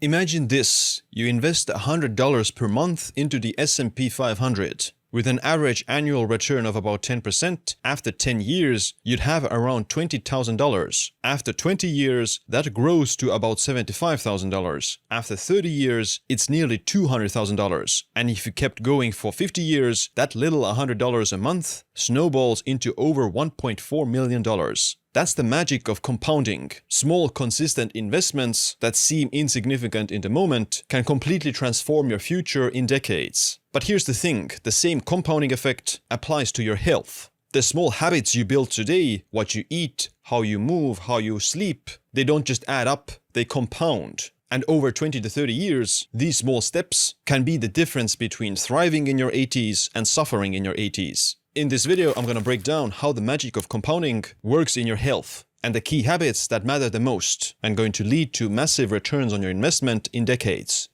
Imagine this, you invest $100 per month into the S&P 500. With an average annual return of about 10%, after 10 years, you'd have around $20,000. After 20 years, that grows to about $75,000. After 30 years, it's nearly $200,000. And if you kept going for 50 years, that little $100 a month snowballs into over $1.4 million. That's the magic of compounding. Small, consistent investments that seem insignificant in the moment can completely transform your future in decades. But here's the thing, the same compounding effect applies to your health. The small habits you build today, what you eat, how you move, how you sleep, they don't just add up, they compound. And over 20 to 30 years, these small steps can be the difference between thriving in your 80s and suffering in your 80s. In this video, I'm gonna break down how the magic of compounding works in your health and the key habits that matter the most and going to lead to massive returns on your investment in decades.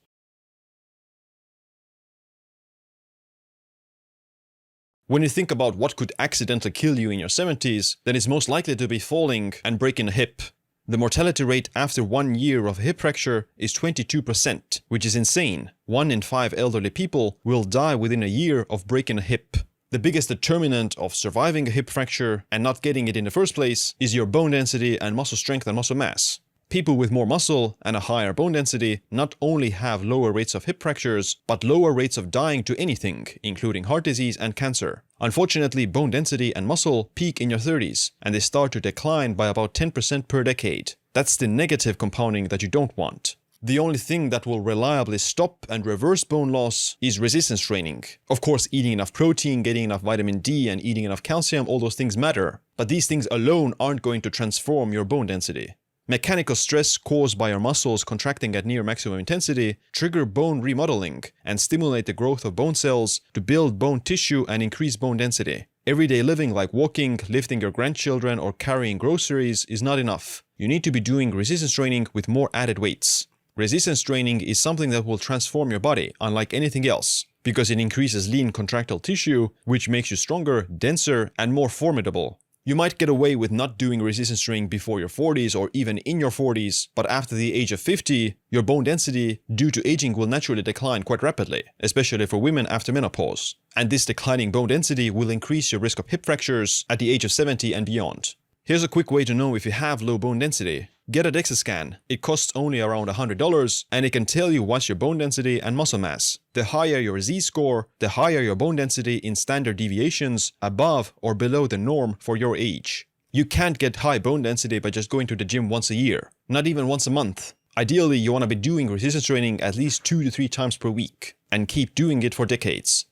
When you think about what could accidentally kill you in your 70s, then it's most likely to be falling and breaking a hip. The mortality rate after 1 year of a hip fracture is 22%, which is insane. 1 in 5 elderly people will die within a year of breaking a hip. The biggest determinant of surviving a hip fracture and not getting it in the first place is your bone density and muscle strength and muscle mass. People with more muscle and a higher bone density not only have lower rates of hip fractures, but lower rates of dying to anything, including heart disease and cancer. Unfortunately, bone density and muscle peak in your 30s, and they start to decline by about 10% per decade. That's the negative compounding that you don't want. The only thing that will reliably stop and reverse bone loss is resistance training. Of course, eating enough protein, getting enough vitamin D, and eating enough calcium, all those things matter. But these things alone aren't going to transform your bone density. Mechanical stress caused by your muscles contracting at near maximum intensity trigger bone remodeling and stimulate the growth of bone cells to build bone tissue and increase bone density. Everyday living like walking, lifting your grandchildren, or carrying groceries is not enough. You need to be doing resistance training with more added weights. Resistance training is something that will transform your body, unlike anything else, because it increases lean contractile tissue, which makes you stronger, denser, and more formidable. You might get away with not doing resistance training before your 40s or even in your 40s, but after the age of 50, your bone density due to aging will naturally decline quite rapidly, especially for women after menopause. And this declining bone density will increase your risk of hip fractures at the age of 70 and beyond. Here's a quick way to know if you have low bone density. Get a DEXA scan. It costs only around $100 and it can tell you what's your bone density and muscle mass. The higher your Z-score, the higher your bone density in standard deviations above or below the norm for your age. You can't get high bone density by just going to the gym once a year, not even once a month. Ideally, you want to be doing resistance training at least 2 to 3 times per week and keep doing it for decades.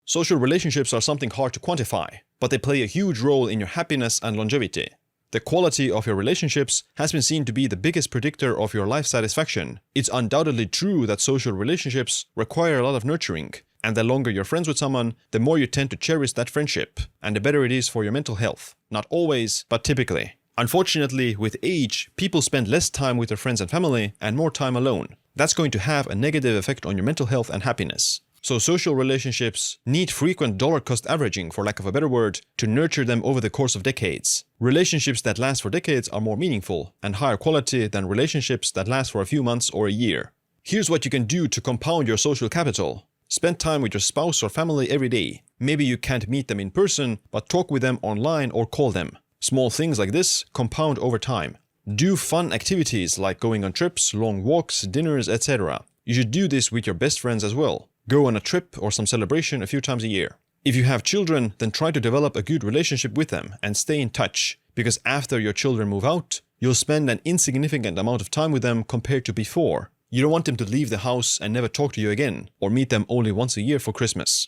Social relationships are something hard to quantify, but they play a huge role in your happiness and longevity. The quality of your relationships has been seen to be the biggest predictor of your life satisfaction. It's undoubtedly true that social relationships require a lot of nurturing, and the longer you're friends with someone, the more you tend to cherish that friendship, and the better it is for your mental health. Not always, but typically. Unfortunately, with age, people spend less time with their friends and family and more time alone. That's going to have a negative effect on your mental health and happiness. So social relationships need frequent dollar cost averaging, for lack of a better word, to nurture them over the course of decades. Relationships that last for decades are more meaningful and higher quality than relationships that last for a few months or a year. Here's what you can do to compound your social capital. Spend time with your spouse or family every day. Maybe you can't meet them in person, but talk with them online or call them. Small things like this compound over time. Do fun activities like going on trips, long walks, dinners, etc. You should do this with your best friends as well. Go on a trip or some celebration a few times a year. If you have children, then try to develop a good relationship with them and stay in touch, because after your children move out, you'll spend an insignificant amount of time with them compared to before. You don't want them to leave the house and never talk to you again, or meet them only once a year for Christmas.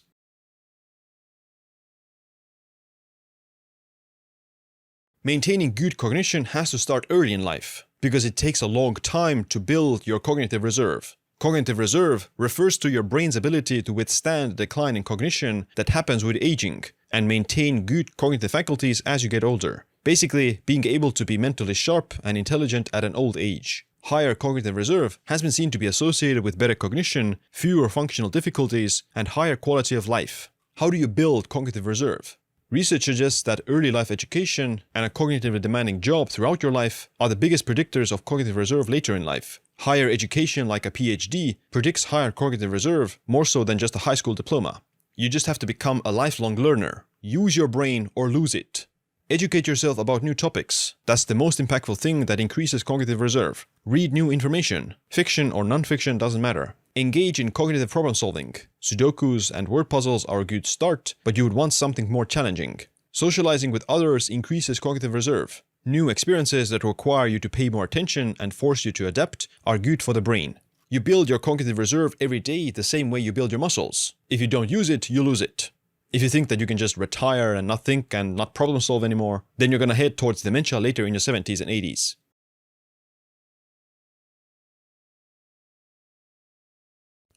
Maintaining good cognition has to start early in life, because it takes a long time to build your cognitive reserve. Cognitive reserve refers to your brain's ability to withstand the decline in cognition that happens with aging and maintain good cognitive faculties as you get older. Basically, being able to be mentally sharp and intelligent at an old age. Higher cognitive reserve has been seen to be associated with better cognition, fewer functional difficulties, and higher quality of life. How do you build cognitive reserve? Research suggests that early life education and a cognitively demanding job throughout your life are the biggest predictors of cognitive reserve later in life. Higher education like a PhD predicts higher cognitive reserve more so than just a high school diploma. You just have to become a lifelong learner. Use your brain or lose it. Educate yourself about new topics. That's the most impactful thing that increases cognitive reserve. Read new information. Fiction or non-fiction doesn't matter. Engage in cognitive problem solving. Sudokus and word puzzles are a good start, but you would want something more challenging. Socializing with others increases cognitive reserve. New experiences that require you to pay more attention and force you to adapt are good for the brain. You build your cognitive reserve every day the same way you build your muscles. If you don't use it, you lose it. If you think that you can just retire and not think and not problem solve anymore, then you're gonna head towards dementia later in your 70s and 80s.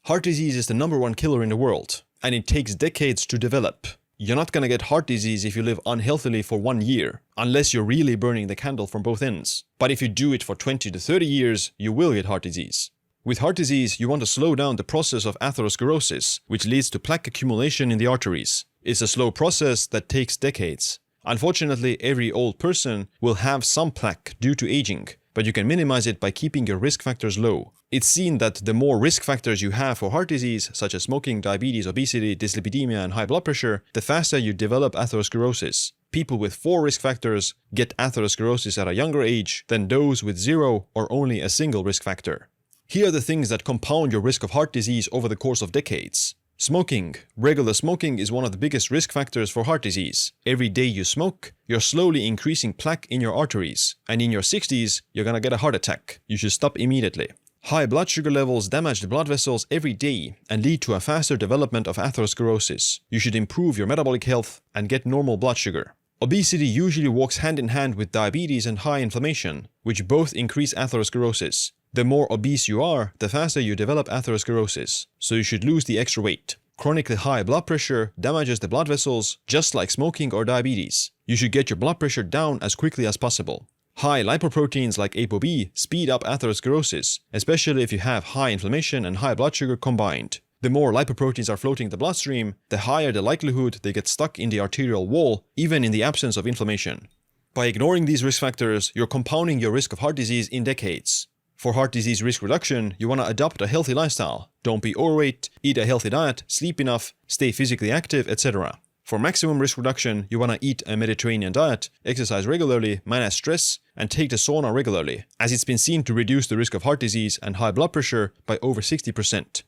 Heart disease is the #1 killer in the world, and it takes decades to develop. You're not gonna get heart disease if you live unhealthily for 1 year, unless you're really burning the candle from both ends. But if you do it for 20 to 30 years, you will get heart disease. With heart disease, you want to slow down the process of atherosclerosis, which leads to plaque accumulation in the arteries. It's a slow process that takes decades. Unfortunately, every old person will have some plaque due to aging, but you can minimize it by keeping your risk factors low. It's seen that the more risk factors you have for heart disease, such as smoking, diabetes, obesity, dyslipidemia, and high blood pressure, the faster you develop atherosclerosis. People with 4 risk factors get atherosclerosis at a younger age than those with 0 or only a single risk factor. Here are the things that compound your risk of heart disease over the course of decades. Smoking. Regular smoking is one of the biggest risk factors for heart disease. Every day you smoke, you're slowly increasing plaque in your arteries, and in your 60s, you're gonna get a heart attack. You should stop immediately. High blood sugar levels damage the blood vessels every day and lead to a faster development of atherosclerosis. You should improve your metabolic health and get normal blood sugar. Obesity usually walks hand in hand with diabetes and high inflammation, which both increase atherosclerosis. The more obese you are, the faster you develop atherosclerosis, so you should lose the extra weight. Chronically high blood pressure damages the blood vessels, just like smoking or diabetes. You should get your blood pressure down as quickly as possible. High lipoproteins like ApoB speed up atherosclerosis, especially if you have high inflammation and high blood sugar combined. The more lipoproteins are floating in the bloodstream, the higher the likelihood they get stuck in the arterial wall, even in the absence of inflammation. By ignoring these risk factors, you're compounding your risk of heart disease in decades. For heart disease risk reduction, you want to adopt a healthy lifestyle. Don't be overweight, eat a healthy diet, sleep enough, stay physically active, etc. For maximum risk reduction, you want to eat a Mediterranean diet, exercise regularly, manage stress, and take the sauna regularly, as it's been seen to reduce the risk of heart disease and high blood pressure by over 60%.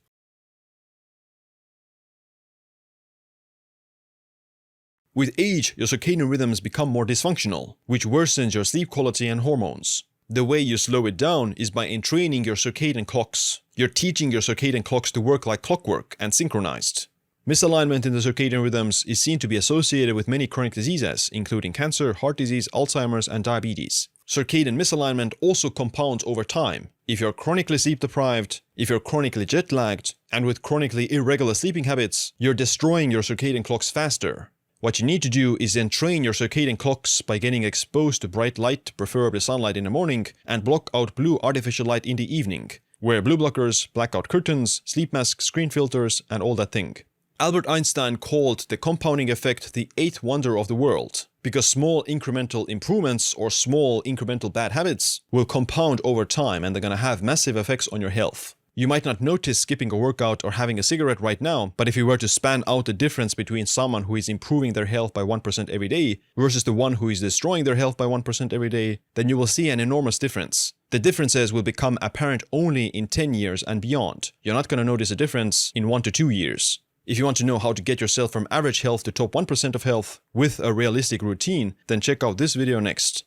With age, your circadian rhythms become more dysfunctional, which worsens your sleep quality and hormones. The way you slow it down is by entraining your circadian clocks. You're teaching your circadian clocks to work like clockwork and synchronized. Misalignment in the circadian rhythms is seen to be associated with many chronic diseases, including cancer, heart disease, Alzheimer's, and diabetes. Circadian misalignment also compounds over time. If you're chronically sleep deprived, if you're chronically jet lagged, and with chronically irregular sleeping habits, you're destroying your circadian clocks faster. What you need to do is entrain your circadian clocks by getting exposed to bright light, preferably sunlight in the morning, and block out blue artificial light in the evening. Wear blue blockers, blackout curtains, sleep masks, screen filters, and all that thing. Albert Einstein called the compounding effect the 8th wonder of the world, because small incremental improvements or small incremental bad habits will compound over time and they're gonna have massive effects on your health. You might not notice skipping a workout or having a cigarette right now, but if you were to span out the difference between someone who is improving their health by 1% every day versus the one who is destroying their health by 1% every day, then you will see an enormous difference. The differences will become apparent only in 10 years and beyond. You're not going to notice a difference in 1 to 2 years. If you want to know how to get yourself from average health to top 1% of health with a realistic routine, then check out this video next.